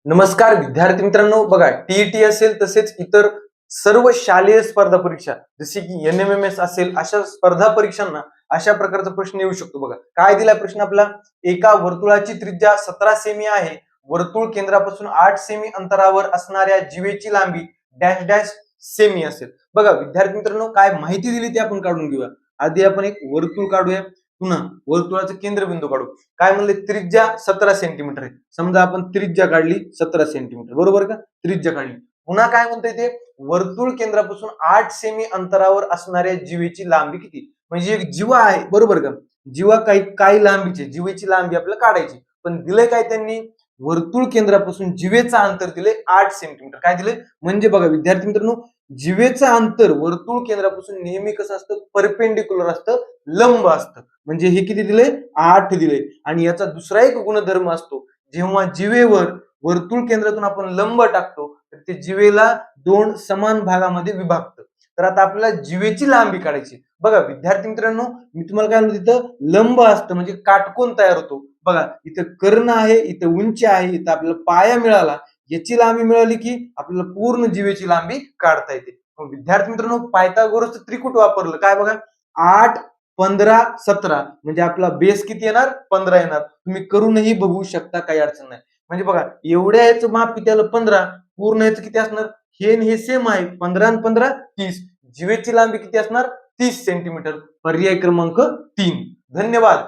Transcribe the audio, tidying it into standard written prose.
नमस्कार विद्यार्थी मित्रांनो, बघा टीईटी असेल तसेच इतर सर्व शालेय स्पर्धा परीक्षा जसे की एनएमएमएस असेल अशा स्पर्धा परीक्षांना अशा प्रकारचा प्रश्न येऊ शकतो. बघा काय दिलाय प्रश्न आपला, एका वर्तुळाची त्रिज्या 17 सेमी आहे. वर्तुळ केंद्रापासून 8 सेमी अंतरावर असणाऱ्या जीवेची लांबी डॅश डॅश सेमी असेल. बघा विद्यार्थी मित्रांनो, काय माहिती दिली ती आपण काढून घेऊया. आधी आपण एक वर्तुळ काढूया, पुन्हा वर्तुळाचा केंद्रबिंदू काढू. काय म्हणले, त्रिज्या 17 सेंटीमीटर आहे. समजा आपण त्रिज्या काढली 17 सेंटीमीटर, बरोबर का? त्रिज्या काढली. पुन्हा काय म्हणते ते, वर्तुळ केंद्रापासून 8 सेमी अंतरावर असणाऱ्या जीवेची लांबी किती. म्हणजे एक जीवा आहे, बरोबर का? जीवा काही लांबीची, जीवेची लांबी आपल्याला काढायची. पण दिलंय काय त्यांनी, वर्तुळ केंद्रापासून जीवेचा अंतर दिले 8 सेंटीमीटर. काय दिले म्हणजे बघा विद्यार्थी मित्रांनो, जीवेचं अंतर वर्तुळ केंद्रापासून नेहमी कसं असतं, परपेंडिक्युलर असतं, लंब असतं. म्हणजे हे किती दिले, 8 दिले. आणि याचा दुसरा एक गुणधर्म असतो, जेव्हा जीवेवर वर्तुळ केंद्रातून आपण लंब टाकतो तर ते जीवेला 2 समान भागामध्ये विभागतं. तर आता आपल्याला जीवेची लांबी काढायची. बघा विद्यार्थी मित्रांनो, मी तुम्हाला काय म्हणतो, तिथं लंब असतं म्हणजे काटकोन तयार होतो. बघा इथं कर्ण आहे, इथं उंची आहे, इथं आपल्याला पाया मिळाला, याची लांबी मिळाली की आपल्याला पूर्ण जीवेची लांबी काढता येते. विद्यार्थी मित्रांनो, पायथागोरसचं त्रिकूट वापरलं. काय बघा, 8 15 17 म्हणजे आपला बेस किती येणार, 15 येणार. तुम्ही करूनही बघू शकता, काही अडचण नाही. म्हणजे बघा एवढ्या याचं माप किती आलं, 15. पूर्ण याचं किती असणार, हे आणि हे सेम आहे, 15 आणि 15 30. जीवेची लांबी किती असणार, 30 सेंटीमीटर. पर्याय क्रमांक 3. धन्यवाद.